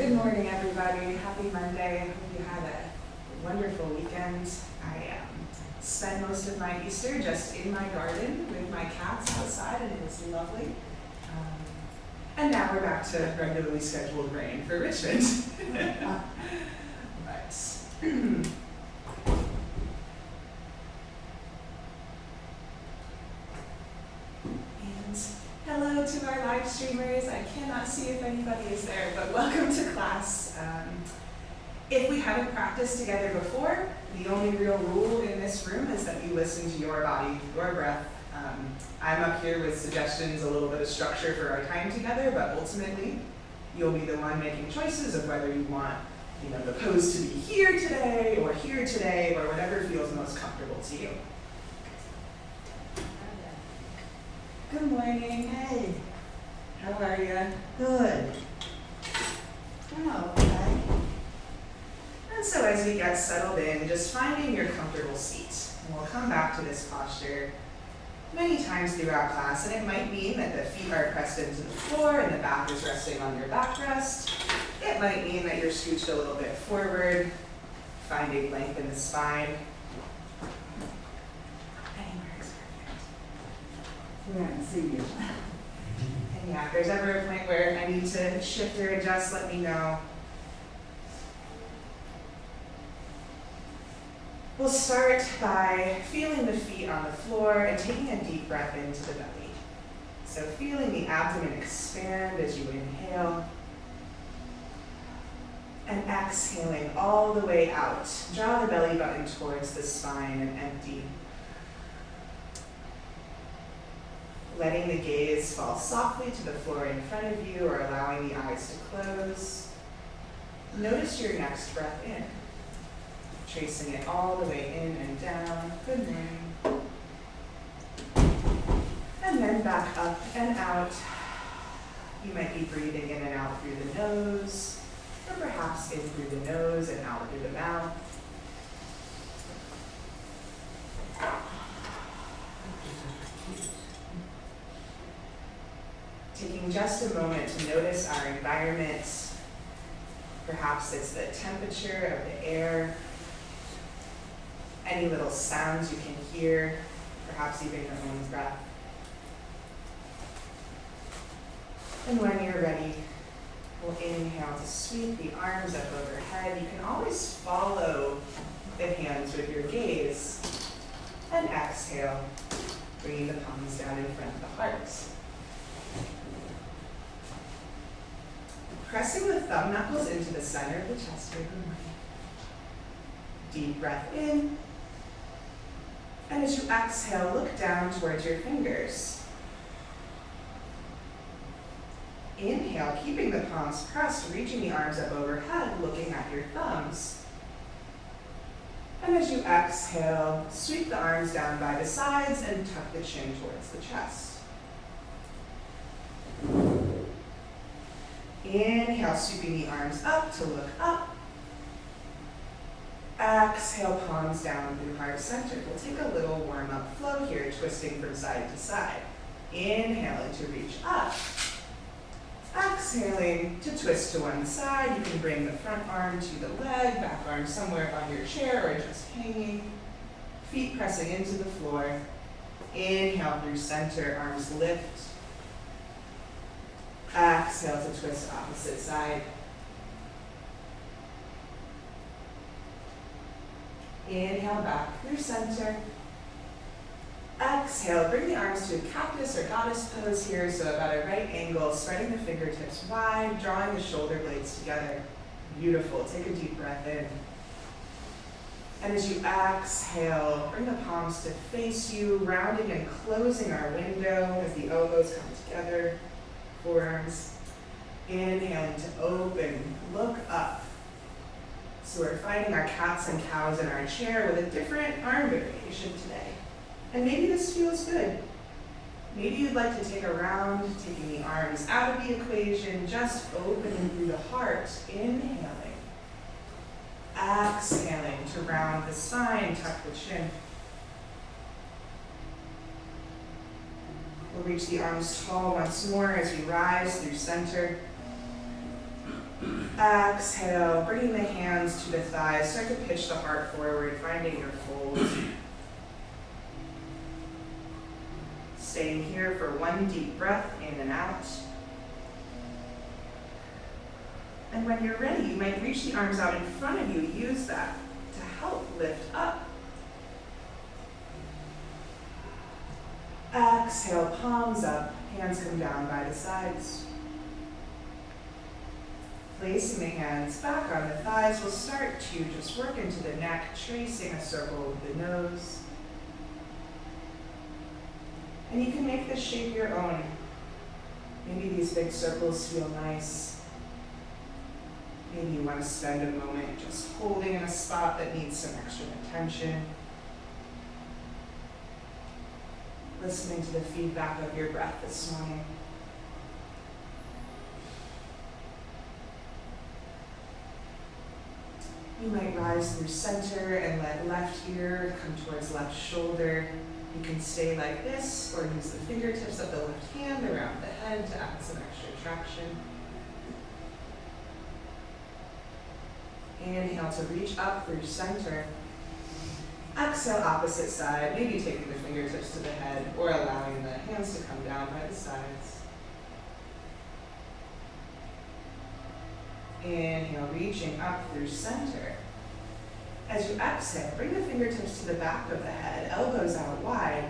Good morning, everybody. Happy Monday. I hope you had a wonderful weekend. I spent most of my Easter just in my garden with my cats outside, and it was lovely. And now we're back to regularly scheduled rain for Richmond. But hello to our live streamers. I cannot see if anybody is there, but welcome to class. If we haven't practiced together before, the only real rule in this room is that you listen to your body, your breath. I'm up here with suggestions, a little bit of structure for our time together, but ultimately, you'll be the one making choices of whether you want, the pose to be here today, or whatever feels most comfortable to you. Good morning. Hey, How are you? good. Oh, okay. And so as we get settled in, just finding your comfortable seat. And we'll come back to this posture many times throughout class, and it might mean that the feet are pressed into the floor and the back is resting on your backrest. It might mean that you're scooched a little bit forward, finding length in the spine. Anywhere is perfect. We haven't seen you. And yeah, if there's ever a point where I need to shift or adjust, let me know. We'll start by feeling the feet on the floor and taking a deep breath into the belly. So feeling the abdomen expand as you inhale, and exhaling all the way out. Draw the belly button towards the spine and empty. Letting the gaze fall softly to the floor in front of you or allowing the eyes to close. Notice your next breath in. Tracing it all the way in and down. Good morning. And then back up and out. You might be breathing in and out through the nose, or perhaps in through the nose and out through the mouth. Taking just a moment to notice our environment. Perhaps it's the temperature of the air, any little sounds you can hear, perhaps even your own breath. And when you're ready, we'll inhale to sweep the arms up overhead. You can always follow the hands with your gaze. And exhale, bringing the palms down in front of the heart. Pressing the thumb knuckles into the center of the chest here. Good morning. Deep breath in. And as you exhale, look down towards your fingers. Inhale, keeping the palms pressed, reaching the arms up overhead, looking at your thumbs. And as you exhale, sweep the arms down by the sides and tuck the chin towards the chest. Inhale, sweeping the arms up to look up. Exhale, palms down through heart center. We'll take a little warm-up flow here, twisting from side to side. Inhaling to reach up. Exhaling to twist to one side. You can bring the front arm to the leg, back arm somewhere on your chair or just hanging. Feet pressing into the floor. Inhale through center, arms lift. Exhale to twist opposite side. Inhale back through center. Exhale, bring the arms to a cactus or goddess pose here, so about a right angle, spreading the fingertips wide, drawing the shoulder blades together. Beautiful. Take a deep breath in. And as you exhale, bring the palms to face you, rounding and closing our window as the elbows come together, forearms. Inhaling to open, look up. So we're finding our cats and cows in our chair with a different arm variation today. And maybe this feels good. Maybe you'd like to take a round, taking the arms out of the equation, just opening through the heart, inhaling. Exhaling to round the spine, tuck the chin. We'll reach the arms tall once more as we rise through center. Exhale, bringing the hands to the thighs. Start to pitch the heart forward, finding your fold. Staying here for one deep breath in and out. And when you're ready, you might reach the arms out in front of you. Use that to help lift up. Exhale, palms up, hands come down by the sides. Placing the hands back on the thighs, we'll start to just work into the neck, tracing a circle with the nose. And you can make this shape your own. Maybe these big circles feel nice. Maybe you want to spend a moment just holding in a spot that needs some extra attention. Listening to the feedback of your breath this morning. You might rise through center and let left ear come towards left shoulder. You can stay like this or use the fingertips of the left hand around the head to add some extra traction. Inhale to reach up through center. Exhale, opposite side, maybe taking the fingertips to the head or allowing the hands to come down by the sides. Inhale, reaching up through center. As you exhale, bring the fingertips to the back of the head, elbows out wide,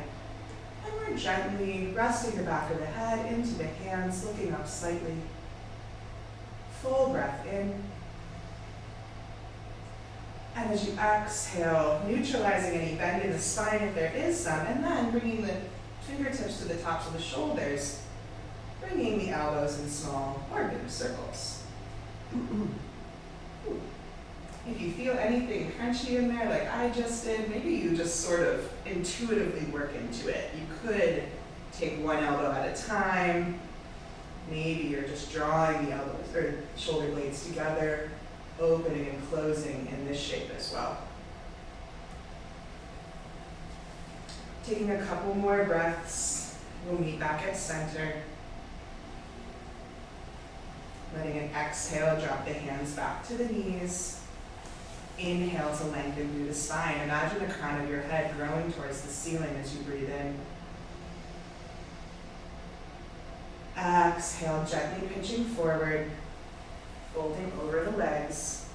and we're gently resting the back of the head into the hands, looking up slightly. Full breath in. And as you exhale, neutralizing any bend in the spine if there is some, and then bringing the fingertips to the tops of the shoulders, bringing the elbows in small or big circles. If you feel anything crunchy in there like I just did, maybe you just sort of intuitively work into it. You could take one elbow at a time. Maybe you're just drawing the elbows or shoulder blades together, opening and closing in this shape as well. Taking a couple more breaths, we'll meet back at center. Letting an exhale, drop the hands back to the knees. Inhale to lengthen through the spine. Imagine the crown of your head growing towards the ceiling as you breathe in. Exhale, gently pitching forward, folding over the legs.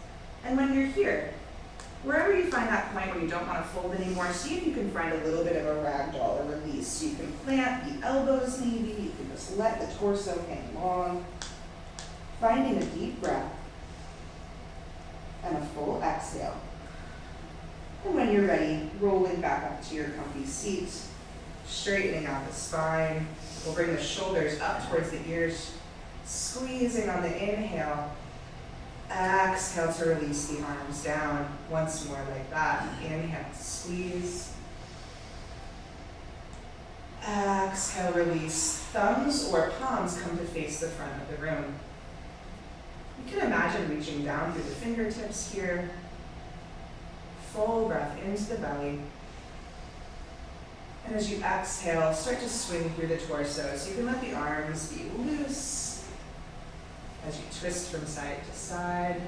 And when you're here, wherever you find that point where you don't want to fold anymore, see if you can find a little bit of a ragdoll or release. So you can plant the elbows maybe, you can just let the torso hang long. Finding a deep breath and a full exhale. And when you're ready, rolling back up to your comfy seat, straightening out the spine. We'll bring the shoulders up towards the ears, squeezing on the inhale. Exhale to release the arms down. Once more like that. Inhale to squeeze. Exhale, release. Thumbs or palms come to face the front of the room. You can imagine reaching down through the fingertips here. Full breath into the belly. And as you exhale, start to swing through the torso. So you can let the arms be loose as you twist from side to side.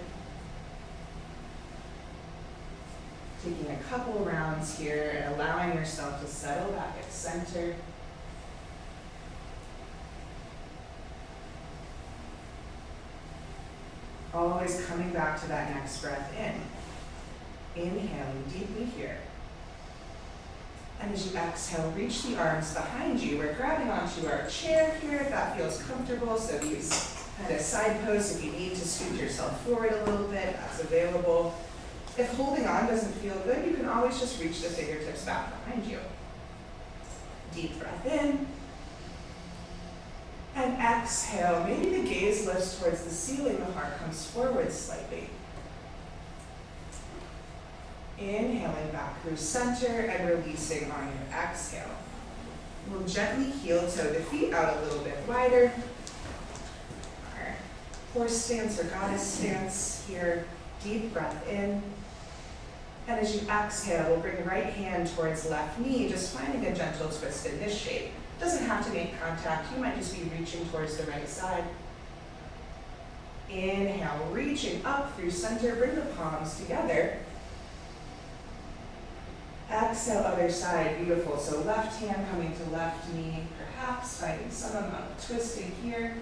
Taking a couple rounds here and allowing yourself to settle back at center. Always coming back to that next breath in. Inhaling deeply here. And as you exhale, reach the arms behind you. We're grabbing onto our chair here if that feels comfortable. So use kind of side pose if you need to scoot yourself forward a little bit, that's available. If holding on doesn't feel good, you can always just reach the fingertips back behind you. Deep breath in. And exhale, maybe the gaze lifts towards the ceiling, the heart comes forward slightly. Inhaling back through center and releasing on your exhale. We'll gently heel toe the feet out a little bit wider. Our horse stance or goddess stance here. Deep breath in. And as you exhale, we'll bring right hand towards left knee, just finding a gentle twist in this shape. Doesn't have to make contact. You might just be reaching towards the right side. Inhale, reaching up through center, bring the palms together. Exhale, other side, beautiful. So left hand coming to left knee, perhaps finding some amount of twisting here.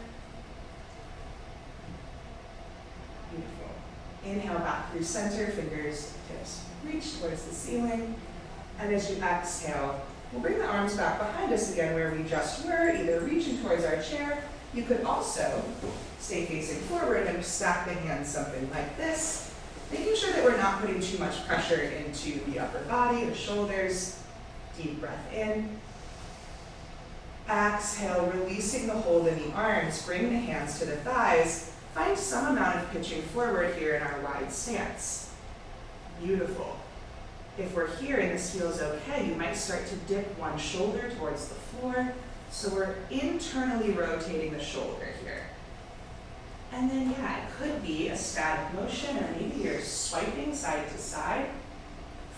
Beautiful. Inhale back through center, fingers, tips reach towards the ceiling. And as you exhale, we'll bring the arms back behind us again where we just were, either reaching towards our chair. You could also stay facing forward and stack the hands something like this, making sure that we're not putting too much pressure into the upper body, the shoulders. Deep breath in. Exhale, releasing the hold in the arms, bring the hands to the thighs. Find some amount of pitching forward here in our wide stance. Beautiful. If we're here and this feels okay, you might start to dip one shoulder towards the floor. So we're internally rotating the shoulder here. And then, yeah, it could be a static motion, or maybe you're swiping side to side.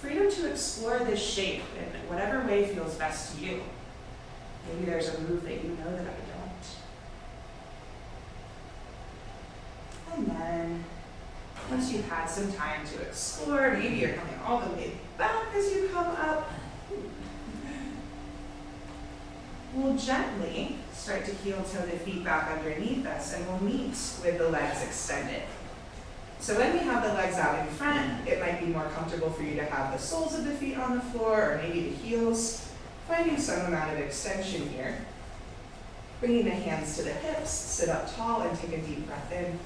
Freedom to explore this shape in whatever way feels best to you. Maybe there's a move that you know that I don't. And then, once you've had some time to explore, maybe you're coming all the way back as you come up. We'll gently start to heel toe the feet back underneath us, and we'll meet with the legs extended. So when we have the legs out in front, it might be more comfortable for you to have the soles of the feet on the floor, or maybe the heels, finding some amount of extension here. Bringing the hands to the hips, sit up tall and take a deep breath in.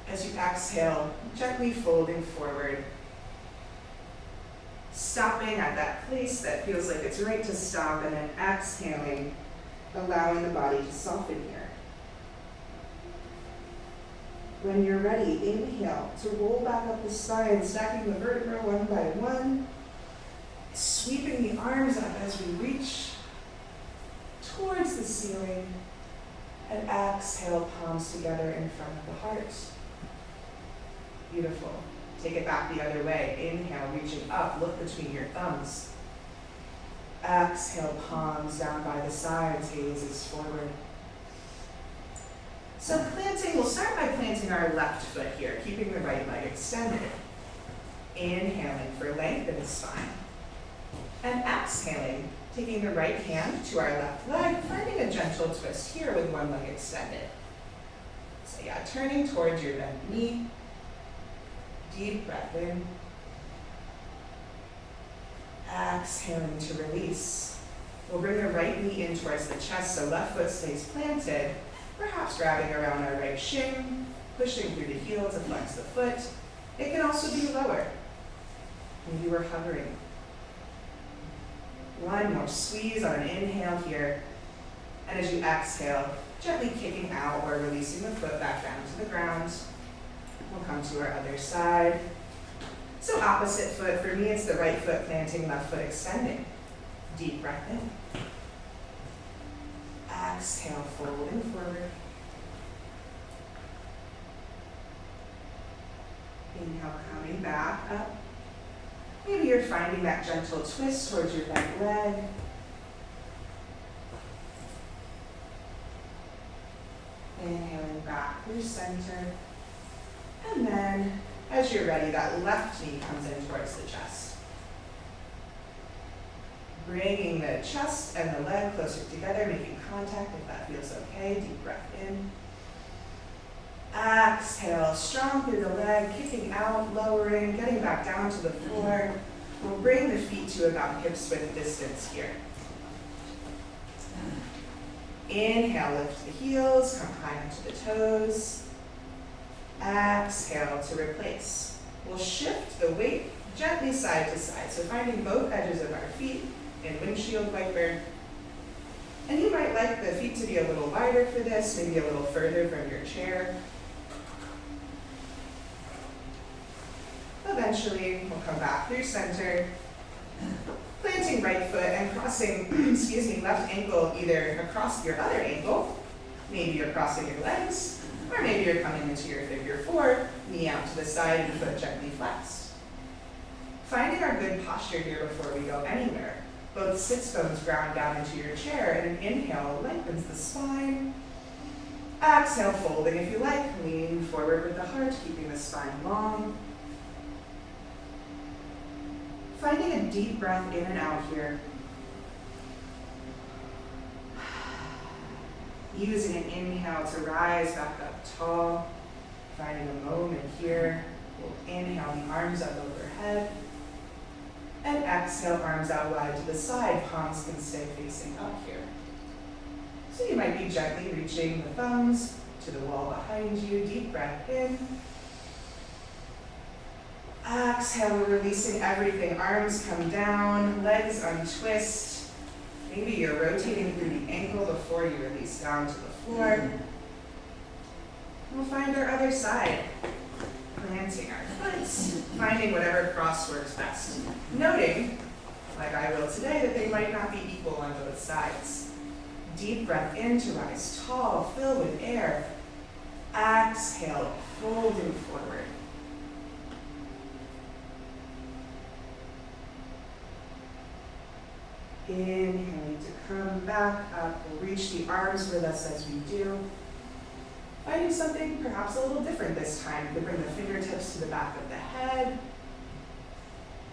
As you exhale, gently folding forward. Stopping at that place that feels like it's right to stop, and then exhaling, allowing the body to soften here. When you're ready, inhale to roll back up the spine, stacking the vertebrae one by one, sweeping the arms up as we reach towards the ceiling, and exhale, palms together in front of the heart. Beautiful. Take it back the other way. Inhale, reaching up, look between your thumbs. Exhale, palms down by the sides, gazes forward. So planting, we'll start by planting our left foot here, keeping the right leg extended. Inhaling for length in the spine. And exhaling, taking the right hand to our left leg, finding a gentle twist here with one leg extended. So yeah, turning towards your bent knee. Deep breath in. Exhaling to release. We'll bring the right knee in towards the chest, so left foot stays planted, perhaps wrapping around our right shin, pushing through the heel to flex the foot. It can also be lower. Maybe we're hovering. One more squeeze on an inhale here. And as you exhale, gently kicking out or releasing the foot back down to the ground. We'll come to our other side. So opposite foot, for me it's the right foot planting, left foot extending. Deep breath in. Exhale, folding forward. Inhale, coming back up. Maybe you're finding that gentle twist towards your bent leg. Inhaling back through center. And then, as you're ready, that left knee comes in towards the chest. Bringing the chest and the leg closer together, making contact if that feels okay. Deep breath in. Exhale, strong through the leg, kicking out, lowering, getting back down to the floor. We'll bring the feet to about hips width distance here. Inhale, lift the heels, come high onto the toes. Exhale to replace. We'll shift the weight gently side to side, so finding both edges of our feet in windshield wiper. And you might like the feet to be a little wider for this, maybe a little further from your chair. Eventually, we'll come back through center, planting right foot and crossing, left ankle either across your other ankle, maybe you're crossing your legs, or maybe you're coming into your figure four, knee out to the side and foot gently flexed. Finding our good posture here before we go anywhere. Both sits bones ground down into your chair, and an inhale lengthens the spine. Exhale, folding if you like. Lean forward with the heart, keeping the spine long. Finding a deep breath in and out here. Using an inhale to rise back up tall. Finding a moment here. We'll inhale the arms up overhead. And exhale, arms out wide to the side. Palms can stay facing up here. So you might be gently reaching the thumbs to the wall behind you. Deep breath in. Exhale, we're releasing everything. Arms come down, legs untwist. Maybe you're rotating through the ankle before you release down to the floor. We'll find our other side. Planting our foot, finding whatever cross works best. Noting, like I will today, that they might not be equal on both sides. Deep breath in to rise tall, fill with air. Exhale, folding forward. Inhaling to come back up. We'll reach the arms with us as we do. Finding something perhaps a little different this time. You can bring the fingertips to the back of the head.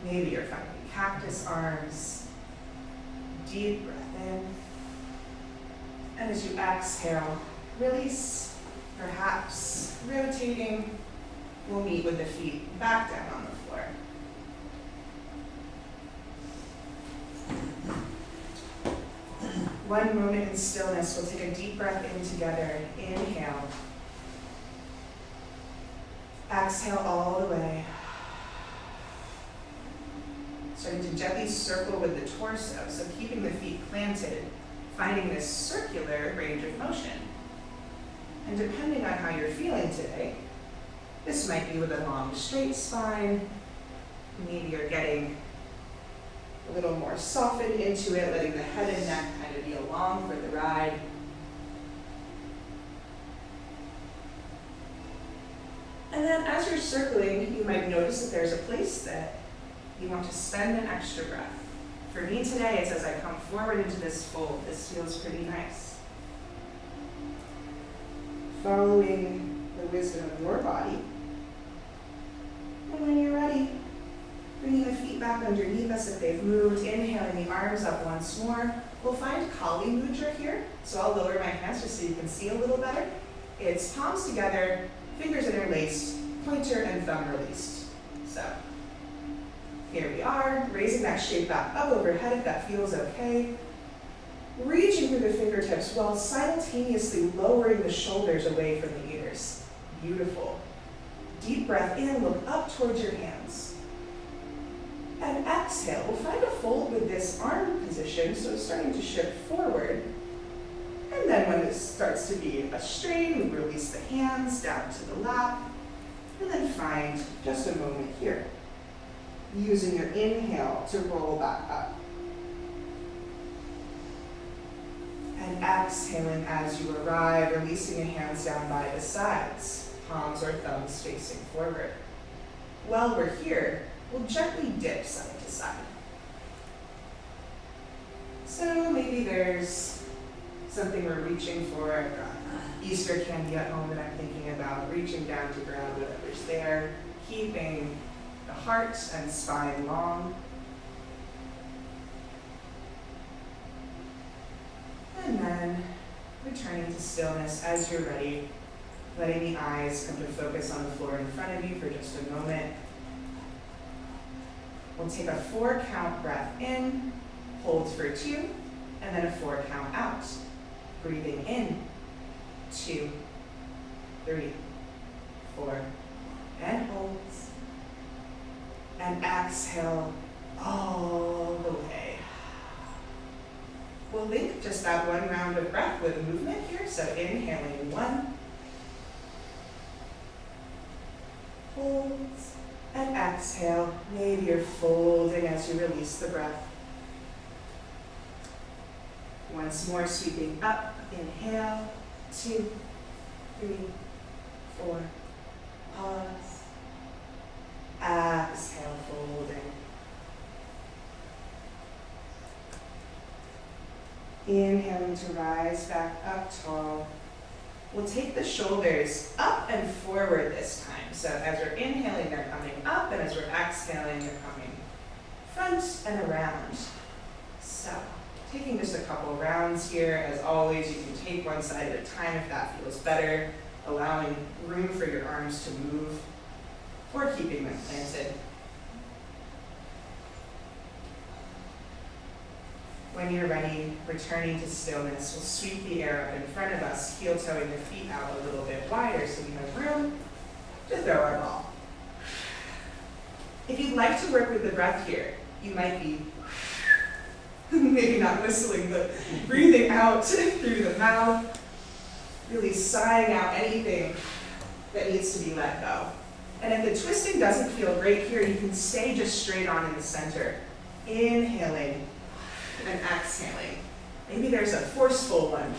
Maybe you're finding cactus arms. Deep breath in. And as you exhale, release. Perhaps rotating. We'll meet with the feet back down on the floor. One moment in stillness. We'll take a deep breath in together. Inhale. Exhale all the way. Starting to gently circle with the torso, so keeping the feet planted, finding this circular range of motion. And depending on how you're feeling today, this might be with a long, straight spine. Maybe you're getting a little more softened into it, letting the head and neck kind of be along for the ride. And then as you're circling, you might notice that there's a place that you want to spend an extra breath. For me today, it's as I come forward into this fold. This feels pretty nice. Following the wisdom of your body. And when you're ready, bringing the feet back underneath us if they've moved, inhaling the arms up once more. We'll find Kali Mudra here, so I'll lower my hands just so you can see a little better. It's palms together, fingers interlaced, pointer and thumb released. So, here we are, raising that shape back up overhead if that feels okay. Reaching through the fingertips while simultaneously lowering the shoulders away from the ears. Beautiful. Deep breath in, look up towards your hands. And exhale, we'll find a fold with this arm position, so it's starting to shift forward. And then when this starts to be a strain, we release the hands down to the lap, and then find just a moment here. Using your inhale to roll back up. And exhaling as you arrive, releasing your hands down by the sides, palms or thumbs facing forward. While we're here, we'll gently dip side to side. So maybe there's something we're reaching for, Easter candy at home that I'm thinking about, reaching down to grab whatever's there, keeping the heart and spine long. And then returning to stillness as you're ready, letting the eyes come to focus on the floor in front of you for just a moment. We'll take a 4-count breath in, hold for 2, and then a 4-count out. Breathing in, 2, 3, 4, and holds. And exhale all the way. We'll link just that one round of breath with a movement here. So inhaling 1, holds, and exhale. Maybe you're folding as you release the breath. Once more, sweeping up. Inhale, 2, 3, 4. Pause. Exhale, folding. Inhaling to rise back up tall. We'll take the shoulders up and forward this time. So as we're inhaling, they're coming up, and as we're exhaling, they're coming front and around. So taking just a couple rounds here. As always, you can take one side at a time if that feels better, allowing room for your arms to move or keeping them planted. When you're ready, returning to stillness, we'll sweep the air up in front of us, heel-toeing the feet out a little bit wider so we have room to throw our ball. If you'd like to work with the breath here, you might be maybe not whistling, but breathing out through the mouth, really sighing out anything that needs to be let go. And if the twisting doesn't feel great here, you can stay just straight on in the center, inhaling and exhaling. Maybe there's a forceful one.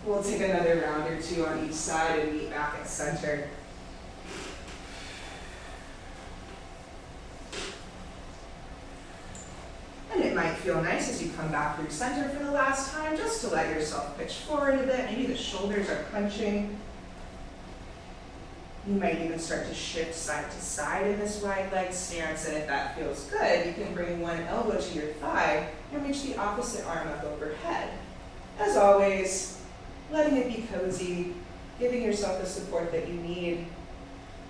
We'll take another round or two on each side and meet back at center. And it might feel nice as you come back through center for the last time, just to let yourself pitch forward a bit. Maybe the shoulders are clenching. You might even start to shift side to side in this wide leg stance, and if that feels good, you can bring one elbow to your thigh and reach the opposite arm up overhead. As always, letting it be cozy, giving yourself the support that you need.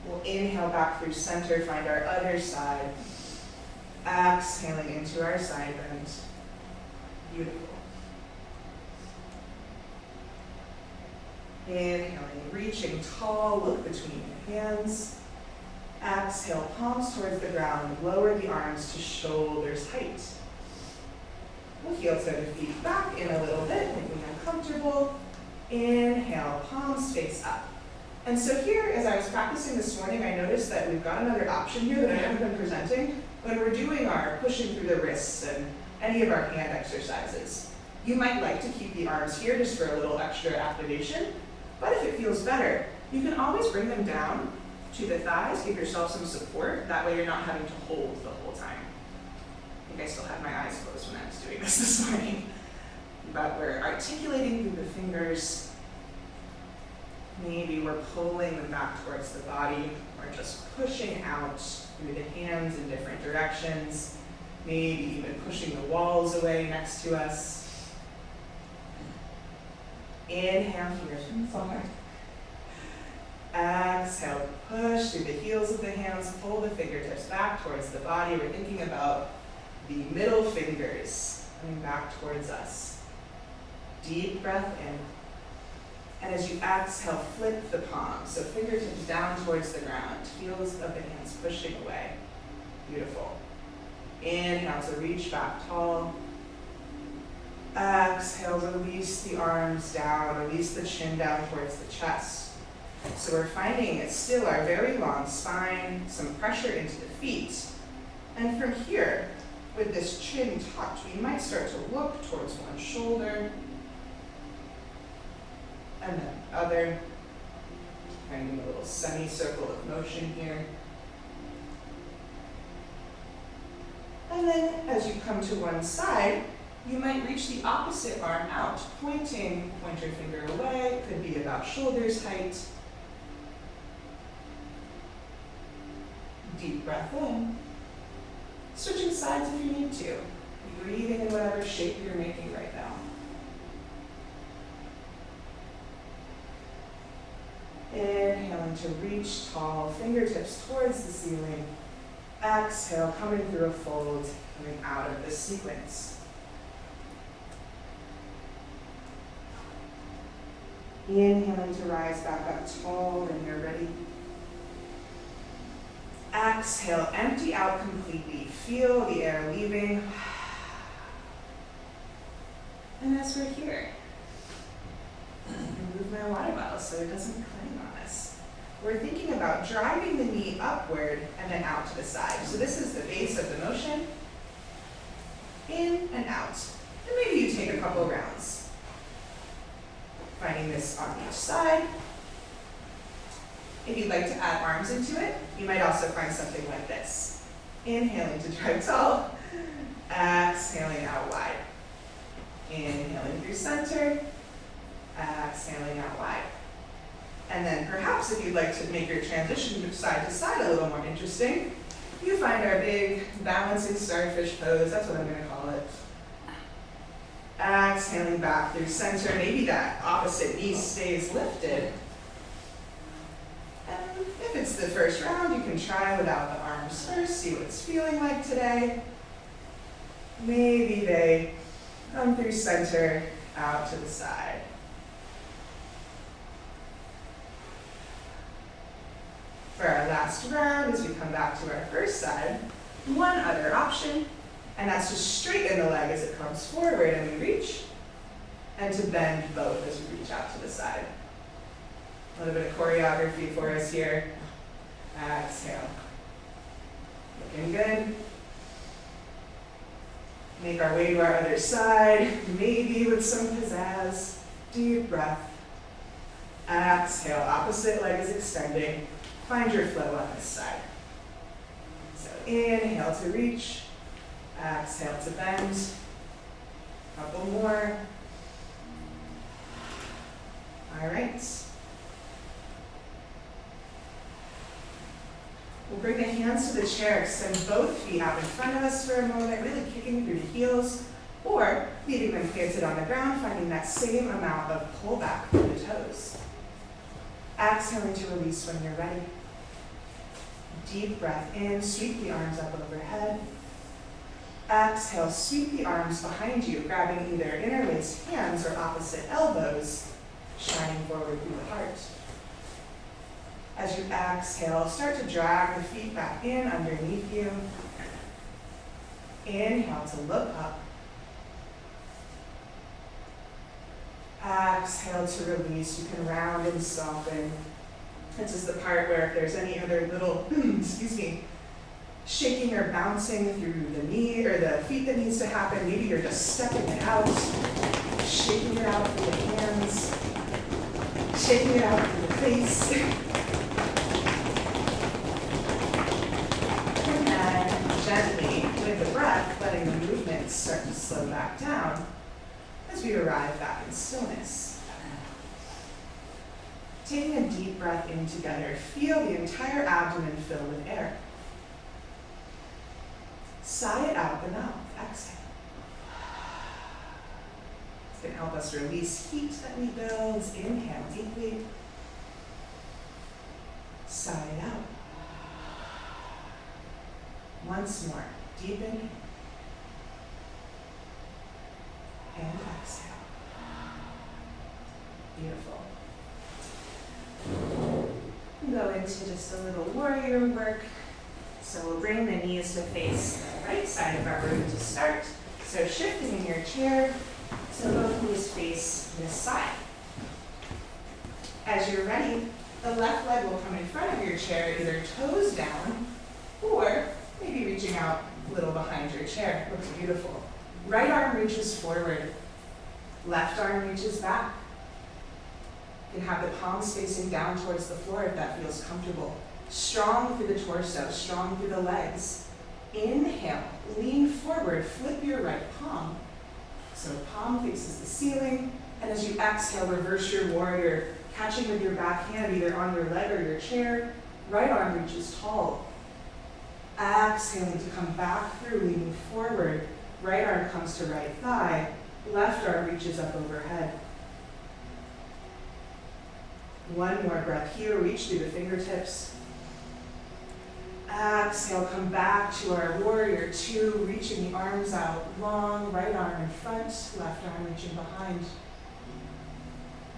We'll inhale back through center, find our other side. Exhaling into our side bend. Beautiful. Inhaling, reaching tall, look between your hands. Exhale, palms towards the ground, lower the arms to shoulders height. We'll heel-toe the feet back in a little bit, making them comfortable. Inhale, palms face up. And so here, as I was practicing this morning, I noticed that we've got another option here that I haven't been presenting when we're doing our pushing through the wrists and any of our hand exercises. You might like to keep the arms here just for a little extra activation, but if it feels better, you can always bring them down to the thighs, give yourself some support. That way you're not having to hold the whole time. I think I still had my eyes closed when I was doing this morning. But we're articulating through the fingers. Maybe we're pulling them back towards the body, or just pushing out through the hands in different directions. Maybe even pushing the walls away next to us. Inhale here from far. Exhale, push through the heels of the hands, pull the fingertips back towards the body. We're thinking about the middle fingers coming back towards us. Deep breath in. And as you exhale, flip the palms. So fingertips down towards the ground, heels of the hands pushing away. Beautiful. Inhale to reach back tall. Exhale, release the arms down, release the chin down towards the chest. So we're finding it's still our very long spine, some pressure into the feet. And from here, with this chin tucked, we might start to look towards one shoulder, and then the other, finding a little semicircle of motion here. And then as you come to one side, you might reach the opposite arm out, pointing pointer finger away, could be about shoulders height. Deep breath in. Switching sides if you need to. Breathing in whatever shape you're making right now. Inhaling to reach tall, fingertips towards the ceiling. Exhale, coming through a fold, coming out of this sequence. Inhaling to rise back up tall when you're ready. Exhale, empty out completely. Feel the air leaving. And as we're here, remove my water bottle so it doesn't cling on us. We're thinking about driving the knee upward and then out to the side. So this is the base of the motion. In and out. And maybe you take a couple rounds. Finding this on each side. If you'd like to add arms into it, you might also find something like this. Inhaling to drive tall, exhaling out wide. Inhaling through center, exhaling out wide. And then perhaps if you'd like to make your transition from side to side a little more interesting, you find our big balancing starfish pose, that's what I'm gonna call it. Exhaling back through center, maybe that opposite knee stays lifted. And if it's the first round, you can try without the arms first, see what it's feeling like today. Maybe they come through center, out to the side. For our last round, as we come back to our first side, one other option, and that's to straighten the leg as it comes forward and we reach, and to bend both as we reach out to the side. A little bit of choreography for us here. Exhale. Looking good. Make our way to our other side, maybe with some pizzazz. Deep breath. Exhale, opposite leg is extending. Find your flow on this side. So inhale to reach, exhale to bend. Couple more. All right. We'll bring the hands to the chair, extend both feet out in front of us for a moment, really kicking through the heels, or leaving them planted on the ground, finding that same amount of pullback through the toes. Exhaling to release when you're ready. Deep breath in, sweep the arms up overhead. Exhale, sweep the arms behind you, grabbing either interlaced hands or opposite elbows, shining forward through the heart. As you exhale, start to drag the feet back in underneath you. Inhale to look up. Exhale to release. You can round and soften. This is the part where if there's any other little, shaking or bouncing through the knee or the feet that needs to happen, maybe you're just stepping it out, shaking it out through the hands, shaking it out through the face. And then gently, with the breath, letting the movement start to slow back down as we arrive back in stillness. Taking a deep breath in together, feel the entire abdomen fill with air. Sigh it out the mouth, exhale. It's going to help us release heat that we build. Inhale deeply. Sigh it out. Once more, deep inhale. And exhale. Beautiful. Go into just a little warrior work. So we'll bring the knees to face the right side of our room to start. So shifting in your chair, so both knees face this side. As you're ready, the left leg will come in front of your chair, either toes down, or maybe reaching out a little behind your chair. Looks beautiful. Right arm reaches forward, left arm reaches back. You can have the palms facing down towards the floor if that feels comfortable. Strong through the torso, strong through the legs. Inhale, lean forward, flip your right palm. So palm faces the ceiling, and as you exhale, reverse your warrior, catching with your back hand either on your leg or your chair. Right arm reaches tall. Exhaling to come back through, leaning forward. Right arm comes to right thigh. Left arm reaches up overhead. One more breath here, reach through the fingertips. Exhale, come back to our warrior two, reaching the arms out long, right arm in front, left arm reaching behind.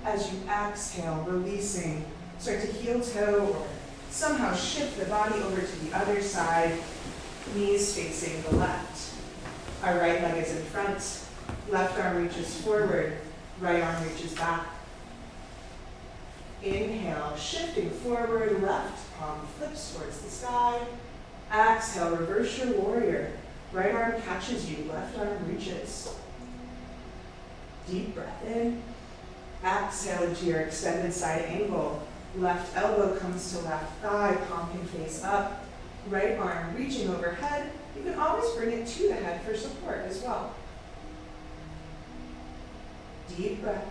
As you exhale, releasing, start to heel toe or somehow shift the body over to the other side, knees facing the left. Our right leg is in front, left arm reaches forward, right arm reaches back. Inhale, shifting forward, left palm flips towards the sky. Exhale, reverse your warrior. Right arm catches you, left arm reaches. Deep breath in. Exhale into your extended side angle. Left elbow comes to left thigh, palm can face up. Right arm reaching overhead. You can always bring it to the head for support as well. Deep breath.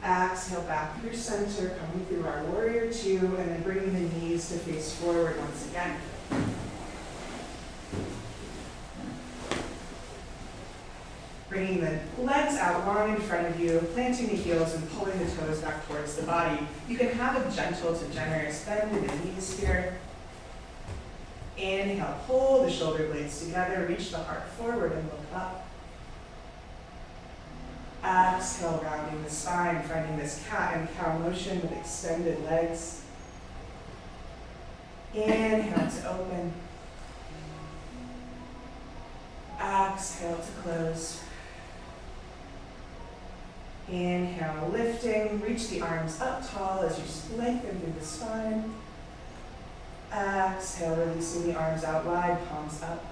Exhale back through center, coming through our warrior two, and then bringing the knees to face forward once again. Bringing the legs out long in front of you, planting the heels and pulling the toes back towards the body. You can have a gentle to generous bend in the knees here. Inhale, pull the shoulder blades together, reach the heart forward and look up. Exhale, rounding the spine, finding this cat and cow motion with extended legs. Inhale to open. Exhale to close. Inhale, lifting, reach the arms up tall as you lengthen through the spine. Exhale, releasing the arms out wide, palms up.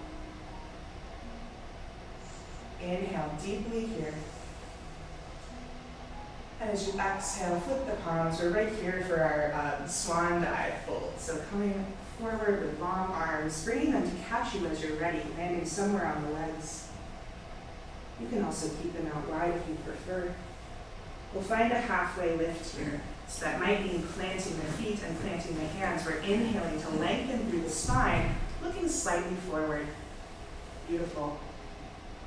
Inhale deeply here. And as you exhale, flip the palms. We're right here for our swan dive fold. So coming forward with long arms, bringing them to catch you as you're ready, landing somewhere on the legs. You can also keep them out wide if you prefer. We'll find a halfway lift here. So that might mean planting the feet and planting the hands. We're inhaling to lengthen through the spine, looking slightly forward. Beautiful.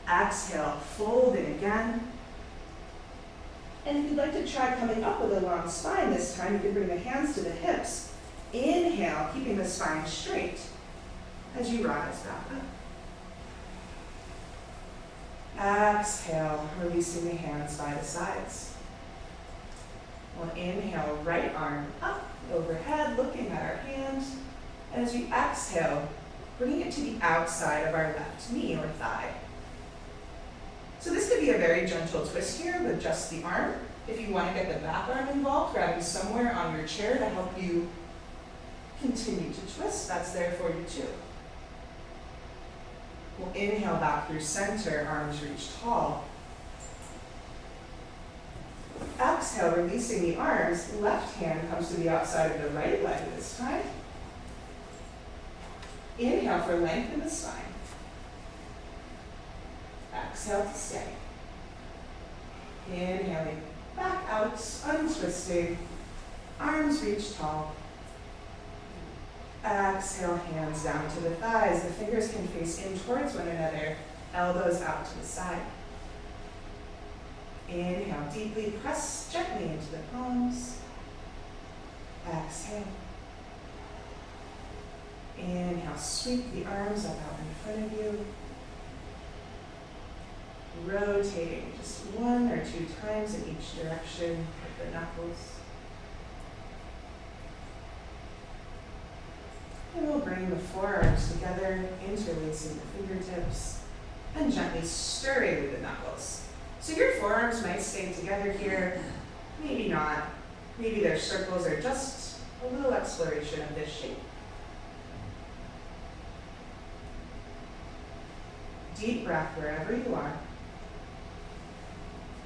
Exhale, fold in again. And if you'd like to try coming up with a long spine this time, you can bring the hands to the hips. Inhale, keeping the spine straight as you rise back up. Exhale, releasing the hands by the sides. We'll inhale, right arm up, overhead, looking at our hands. And as we exhale, bringing it to the outside of our left knee or thigh. So this could be a very gentle twist here with just the arm. If you want to get the back arm involved, grabbing somewhere on your chair to help you continue to twist, that's there for you too. We'll inhale back through center, arms reach tall. Exhale, releasing the arms, left hand comes to the outside of the right leg this time. Inhale for length in the spine. Exhale to stay. Inhaling back out, untwisting. Arms reach tall. Exhale, hands down to the thighs. The fingers can face in towards one another. Elbows out to the side. Inhale deeply, press gently into the palms. Exhale. Inhale, sweep the arms up out in front of you. Rotating just 1 or 2 times in each direction with the knuckles. And we'll bring the forearms together, interlacing the fingertips, and gently stirring with the knuckles. So your forearms might stay together here, maybe not. Maybe they're circles or just a little exploration of this shape. Deep breath wherever you are.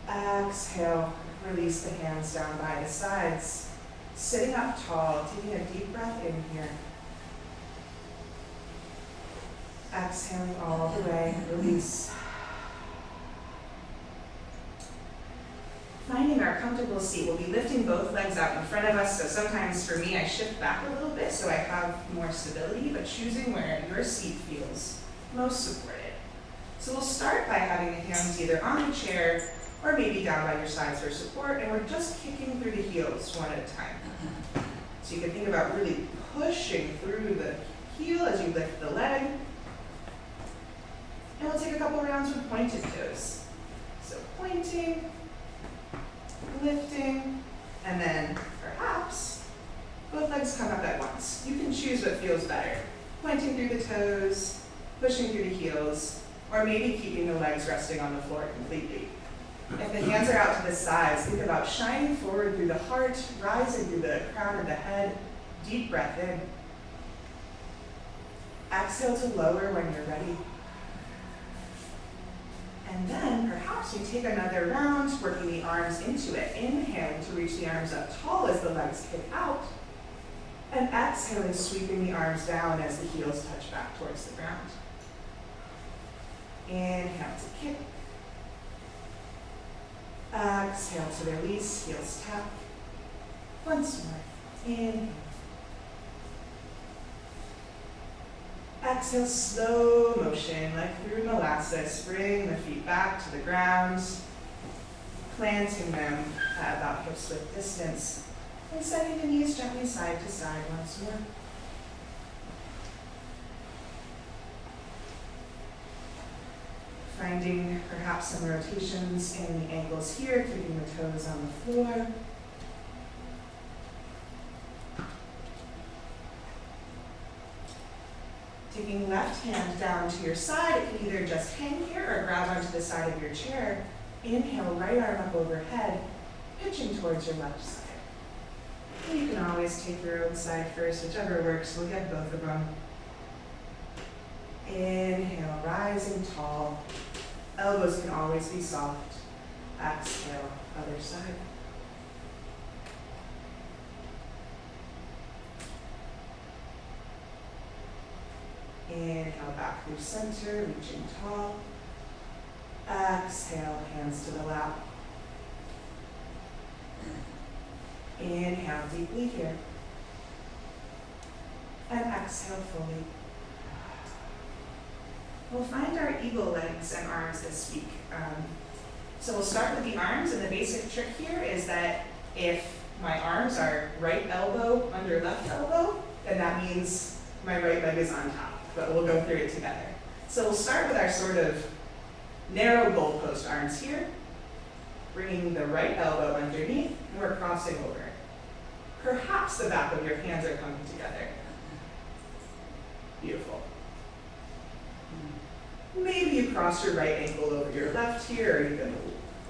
Exhale, release the hands down by the sides. Sitting up tall, taking a deep breath in here. Exhaling all the way, release. Finding our comfortable seat, we'll be lifting both legs out in front of us. So sometimes for me, I shift back a little bit so I have more stability, but choosing where your seat feels most supported. So we'll start by having the hands either on the chair or maybe down by your sides for support, and we're just kicking through the heels one at a time. So you can think about really pushing through the heel as you lift the leg. And we'll take a couple rounds with pointed toes. So pointing, lifting, and then perhaps both legs come up at once. You can choose what feels better. Pointing through the toes, pushing through the heels, or maybe keeping the legs resting on the floor completely. If the hands are out to the sides, think about shining forward through the heart, rising through the crown of the head. Deep breath in. Exhale to lower when you're ready. And then perhaps you take another round, working the arms into it. Inhaling to reach the arms up tall as the legs kick out. And exhaling, sweeping the arms down as the heels touch back towards the ground. Inhale to kick. Exhale to release, heels tap. Once more. Inhale. Exhale, slow motion, like through molasses. Bring the feet back to the ground, planting them at about hips width distance, and setting the knees gently side to side once more. Finding perhaps some rotations in the ankles here, keeping the toes on the floor. Taking left hand down to your side, it can either just hang here or grab onto the side of your chair. Inhale, right arm up overhead, pitching towards your left side. And you can always take your own side first, whichever works. We'll get both of them. Inhale, rising tall. Elbows can always be soft. Exhale, other side. Inhale, back through center, reaching tall. Exhale, hands to the lap. Inhale deeply here. And exhale fully. We'll find our eagle legs and arms this week. So we'll start with the arms, and the basic trick here is that if my arms are right elbow under left elbow, then that means my right leg is on top, but we'll go through it together. So we'll start with our sort of narrow goalpost arms here, bringing the right elbow underneath, and we're crossing over. Perhaps the back of your hands are coming together. Beautiful. Maybe you cross your right ankle over your left here, or even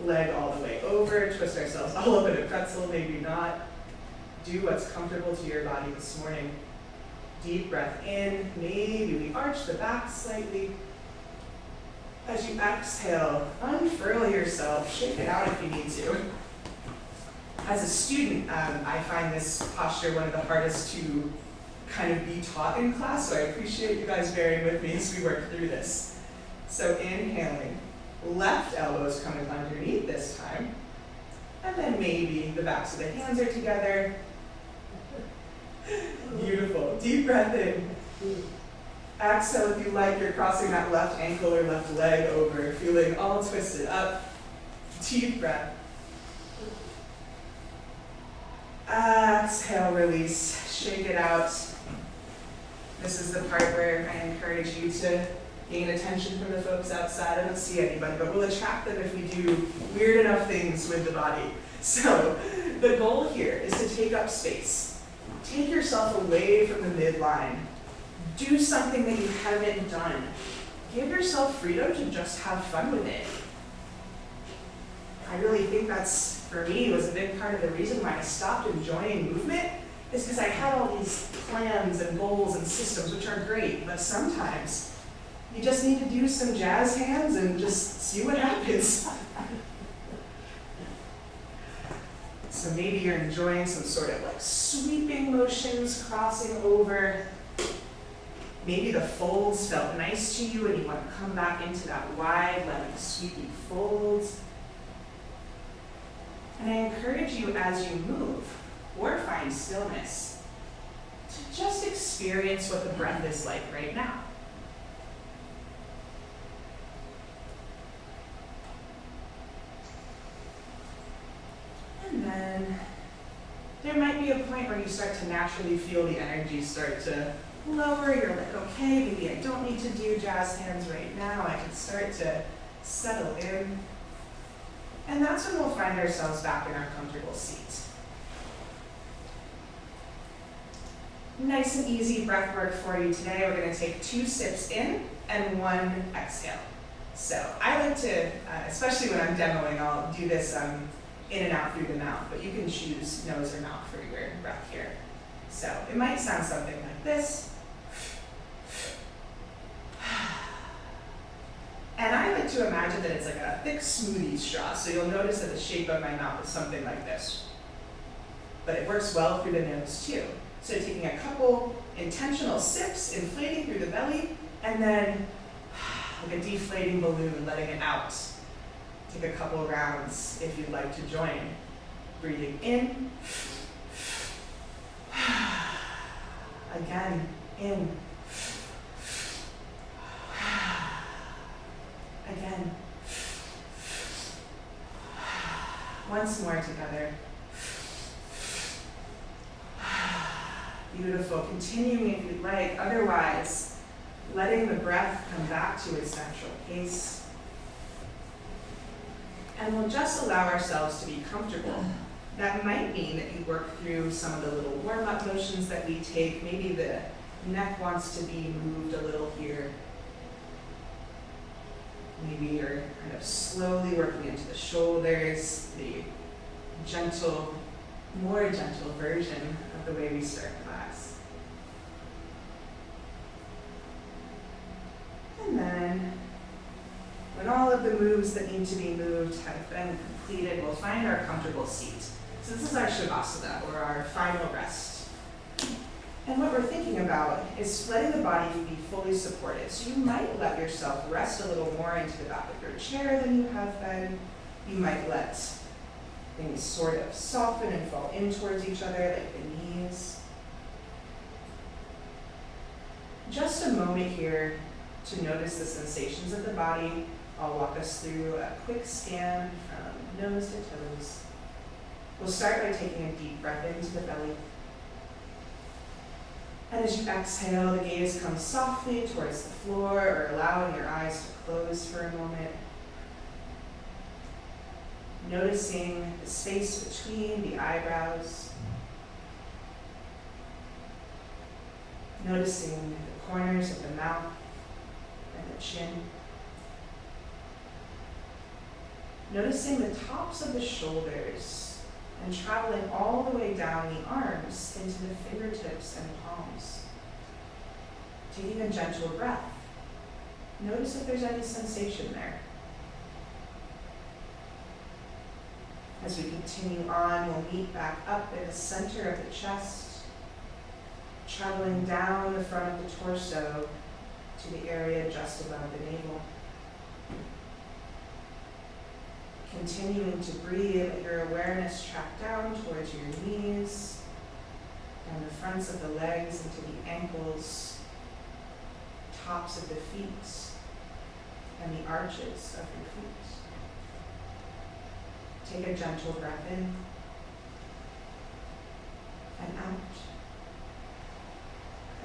leg all the way over, twist ourselves all up in a pretzel, maybe not. Do what's comfortable to your body this morning. Deep breath in, maybe we arch the back slightly. As you exhale, unfurl yourself, shake it out if you need to. As a student, I find this posture one of the hardest to kind of be taught in class, so I appreciate you guys bearing with me as we work through this. So inhaling, left elbows coming underneath this time, and then maybe the backs of the hands are together. Beautiful. Deep breath in. Exhale if you like, you're crossing that left ankle or left leg over, feeling all twisted up. Deep breath. Exhale, release, shake it out. This is the part where I encourage you to gain attention from the folks outside. I don't see anybody, but we'll attract them if we do weird enough things with the body. So the goal here is to take up space. Take yourself away from the midline. Do something that you haven't done. Give yourself freedom to just have fun with it. I really think that's, for me, was a big part of the reason why I stopped enjoying movement, is because I had all these plans and goals and systems, which are great, but sometimes you just need to do some jazz hands and just see what happens. So maybe you're enjoying some sort of like sweeping motions, crossing over. Maybe the folds felt nice to you and you want to come back into that wide, like sweeping folds. And I encourage you as you move or find stillness to just experience what the breath is like right now. And then there might be a point where you start to naturally feel the energy start to lower. You're like, okay, maybe I don't need to do jazz hands right now. I can start to settle in. And that's when we'll find ourselves back in our comfortable seat. Nice and easy breath work for you today. We're going to take 2 sips in and 1 exhale. So I like to, especially when I'm demoing, I'll do this in and out through the mouth, but you can choose nose or mouth for your breath here. So it might sound something like this. And I like to imagine that it's like a thick smoothie straw, so you'll notice that the shape of my mouth is something like this. But it works well through the nose too. So taking a couple intentional sips, inflating through the belly, and then like a deflating balloon, letting it out. Take a couple rounds if you'd like to join. Breathing in. Again, in. Again. Once more together. Beautiful. Continuing if you'd like. Otherwise, letting the breath come back to its natural pace. And we'll just allow ourselves to be comfortable. That might mean that you work through some of the little warm-up motions that we take. Maybe the neck wants to be moved a little here. Maybe you're kind of slowly working into the shoulders, the gentle, more gentle version of the way we start class. And then, when all of the moves that need to be moved have been completed, we'll find our comfortable seat. So this is our Shavasana, or our final rest. And what we're thinking about is letting the body be fully supported. So you might let yourself rest a little more into the back of your chair than you have been. You might let things sort of soften and fall in towards each other, like the knees. Just a moment here to notice the sensations of the body. I'll walk us through a quick scan from nose to toes. We'll start by taking a deep breath into the belly. And as you exhale, the gaze comes softly towards the floor, or allowing your eyes to close for a moment. Noticing the space between the eyebrows. Noticing the corners of the mouth and the chin. Noticing the tops of the shoulders and traveling all the way down the arms into the fingertips and palms. Taking a gentle breath. Notice if there's any sensation there. As we continue on, we'll meet back up in the center of the chest, traveling down the front of the torso to the area just above the navel. Continuing to breathe, let your awareness track down towards your knees, down the fronts of the legs into the ankles, tops of the feet, and the arches of your feet. Take a gentle breath in and out.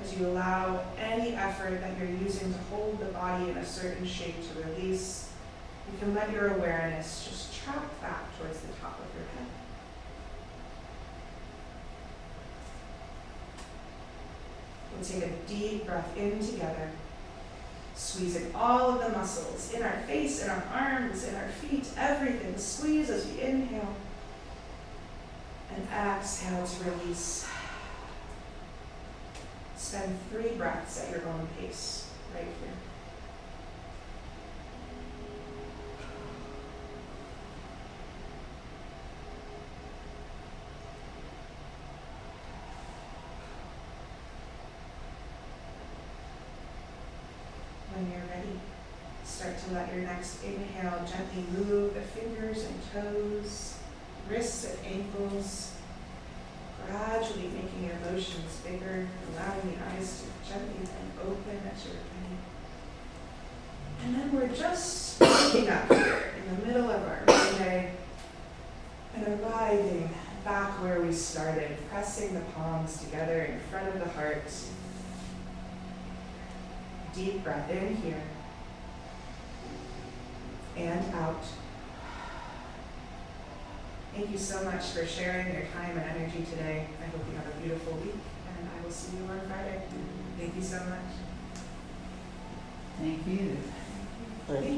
As you allow any effort that you're using to hold the body in a certain shape to release, you can let your awareness just track back towards the top of your head. We'll take a deep breath in together, squeezing all of the muscles in our face, in our arms, in our feet, everything. Squeeze as we inhale and exhale to release. Spend 3 breaths at your own pace right here. When you're ready, start to let your next inhale gently move the fingers and toes, wrists and ankles, gradually making your motions bigger, allowing the eyes to gently and open as you're ready. And then we're just waking up here in the middle of our Monday and arriving back where we started, pressing the palms together in front of the heart. Deep breath in here and out. Thank you so much for sharing your time and energy today. I hope you have a beautiful week, and I will see you on Friday. Thank you so much. Thank you. Thank you.